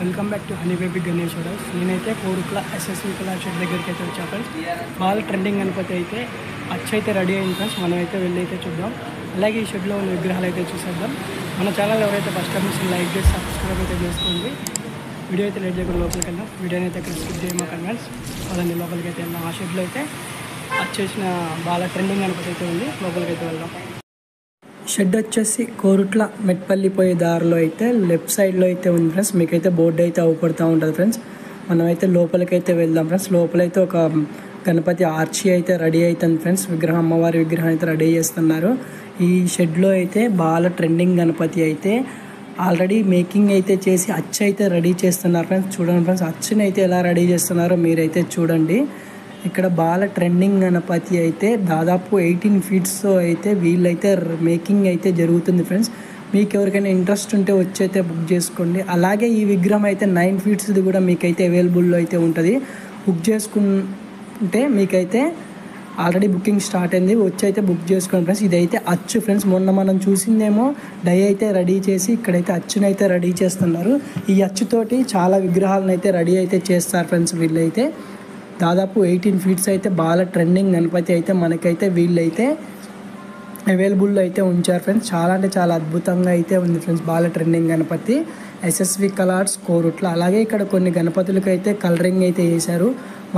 Welcome back to honey baby Ganesh hotels. నేనైతే Korutla SSV కళా shed దగ్గరికి అయితే వచ్చా ఫ్రెండ్స్. బాగా ట్రెండింగ్ గణపతి అయితే అయితే రెడీ అయింది ఫ్రెండ్స్. మనం అయితే వెళ్ళి అయితే చూద్దాం. అలాగే ఈ షెడ్లో ఉన్న విగ్రహాలు అయితే చూసేద్దాం. మన ఛానల్ ఎవరైతే ఫస్ట్ టైం లైక్ చేసి సబ్స్క్రైబ్ అయితే చేసుకోండి. వీడియో అయితే లేట్ చేయకుండా లోపలికి వెళ్దాం. వీడియోని అయితే ఇక్కడ స్కిప్ చేయమాకండి ఫ్రెండ్స్. వాళ్ళని లోపలికి అయితే వెళ్దాం. ఆ షెడ్లో అయితే వచ్చేసిన బాగా ట్రెండింగ్ గణపతి అయితే ఉంది. లోపలికి అయితే వెళ్దాం. షెడ్ వచ్చేసి కోరుట్ల మెట్పల్లి పోయే దారిలో అయితే లెఫ్ట్ సైడ్లో అయితే ఉంది ఫ్రెండ్స్. మీకైతే బోర్డు అయితే అవుపడుతూ ఉంటుంది ఫ్రెండ్స్. మనమైతే లోపలికైతే వెళ్దాం ఫ్రెండ్స్. లోపలైతే ఒక గణపతి ఆర్చి అయితే రెడీ అవుతుంది ఫ్రెండ్స్. విగ్రహం, అమ్మవారి విగ్రహం అయితే రెడీ చేస్తున్నారు. ఈ షెడ్లో అయితే బాగా ట్రెండింగ్ గణపతి అయితే ఆల్రెడీ మేకింగ్ అయితే చేసి అచ్చు అయితే రెడీ చేస్తున్నారు ఫ్రెండ్స్. చూడండి ఫ్రెండ్స్, అచ్చుని అయితే ఎలా రెడీ చేస్తున్నారో మీరైతే చూడండి. ఇక్కడ బాగా ట్రెండింగ్ గణపతి అయితే దాదాపు 18 ఫీట్స్తో అయితే వీళ్ళైతే మేకింగ్ అయితే జరుగుతుంది ఫ్రెండ్స్. మీకు ఎవరికైనా ఇంట్రెస్ట్ ఉంటే వచ్చి అయితే బుక్ చేసుకోండి. అలాగే ఈ విగ్రహం అయితే 9 ఫీట్స్ది కూడా మీకైతే అవైలబుల్లో అయితే ఉంటుంది. బుక్ చేసుకుంటే మీకైతే ఆల్రెడీ బుకింగ్ స్టార్ట్ అయింది. వచ్చి అయితే బుక్ చేసుకోండి ఫ్రెండ్స్. ఇదైతే అచ్చు ఫ్రెండ్స్. మొన్న మనం చూసిందేమో డై అయితే రెడీ చేసి ఇక్కడైతే అచ్చునైతే అయితే రెడీ చేస్తున్నారు. ఈ అచ్చుతోటి చాలా విగ్రహాలను అయితే రెడీ అయితే చేస్తారు ఫ్రెండ్స్. వీళ్ళైతే దాదాపు 18 ఫీట్స్ అయితే బాగా ట్రెండింగ్ గణపతి అయితే మనకైతే వీళ్ళైతే అవైలబుల్లో అయితే ఉంచారు ఫ్రెండ్స్. చాలా అంటే చాలా అద్భుతంగా అయితే ఉంది ఫ్రెండ్స్. బాగా trending Ganapati SSV colours Korutla. అలాగే ఇక్కడ కొన్ని గణపతులకు అయితే కలరింగ్ అయితే వేశారు.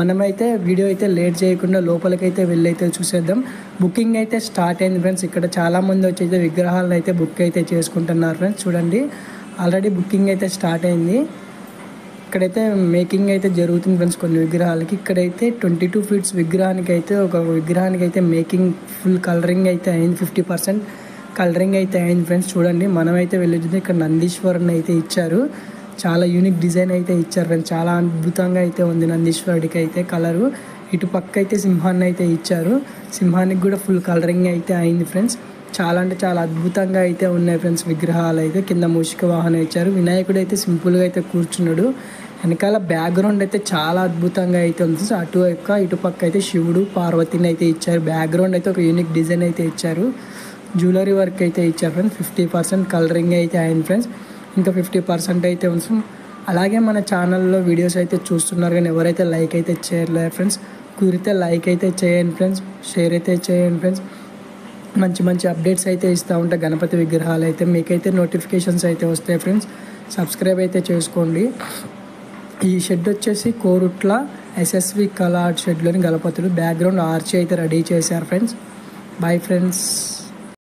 మనమైతే వీడియో అయితే లేట్ చేయకుండా లోపలికైతే వెళ్ళైతే చూసేద్దాం. బుకింగ్ అయితే స్టార్ట్ అయింది ఫ్రెండ్స్. ఇక్కడ చాలామంది వచ్చి అయితే విగ్రహాలను అయితే బుక్ అయితే చేసుకుంటున్నారు ఫ్రెండ్స్. చూడండి, ఆల్రెడీ బుకింగ్ అయితే స్టార్ట్ అయింది. ఇక్కడైతే మేకింగ్ అయితే జరుగుతుంది ఫ్రెండ్స్ కొన్ని విగ్రహాలకి. ఇక్కడైతే 22 ఫీట్స్ విగ్రహానికి అయితే ఒక విగ్రహానికి అయితే మేకింగ్ ఫుల్ కలరింగ్ అయితే అయింది. 50% కలరింగ్ అయితే అయింది ఫ్రెండ్స్. చూడండి, మనమైతే వెళ్ళొచ్చింది. ఇక్కడ నందీశ్వరుని అయితే ఇచ్చారు. చాలా యూనిక్ డిజైన్ అయితే ఇచ్చారు ఫ్రెండ్స్. చాలా అద్భుతంగా అయితే ఉంది నందీశ్వరుడికి అయితే కలరు. ఇటు పక్క అయితే సింహాన్ని అయితే ఇచ్చారు. సింహానికి కూడా ఫుల్ కలరింగ్ అయితే అయింది ఫ్రెండ్స్. చాలా అంటే చాలా అద్భుతంగా అయితే ఉన్నాయి ఫ్రెండ్స్ విగ్రహాలు అయితే. కింద మూషిక వాహనం ఇచ్చారు. వినాయకుడు అయితే సింపుల్గా అయితే కూర్చున్నాడు. వెనకాల బ్యాక్గ్రౌండ్ అయితే చాలా అద్భుతంగా అయితే ఉంది. ఇటు పక్క అయితే శివుడు, పార్వతిని అయితే ఇచ్చారు. బ్యాక్గ్రౌండ్ అయితే ఒక యూనిక్ డిజైన్ అయితే ఇచ్చారు. జ్యువెలరీ వర్క్ అయితే ఇచ్చారు ఫ్రెండ్స్. 50% కలరింగ్ అయితే అయింది ఫ్రెండ్స్. ఇంకా 50% అయితే ఉంది. అలాగే మన ఛానల్లో వీడియోస్ అయితే చూస్తున్నారు కానీ ఎవరైతే లైక్ అయితే చేయలేరు ఫ్రెండ్స్. కుదిరితే లైక్ అయితే చేయండి ఫ్రెండ్స్. షేర్ అయితే చేయండి ఫ్రెండ్స్. మంచి మంచి అప్డేట్స్ అయితే ఇస్తూ ఉంటాయి గణపతి విగ్రహాలు అయితే. మీకైతే నోటిఫికేషన్స్ అయితే వస్తాయి ఫ్రెండ్స్. సబ్స్క్రైబ్ అయితే చేసుకోండి. ఈ షెడ్ వచ్చేసి కోరుట్ల ఎస్ఎస్వి కళా షెడ్లోని గణపతులు. బ్యాక్గ్రౌండ్ ఆర్చి అయితే రెడీ చేశారు ఫ్రెండ్స్. Bye friends.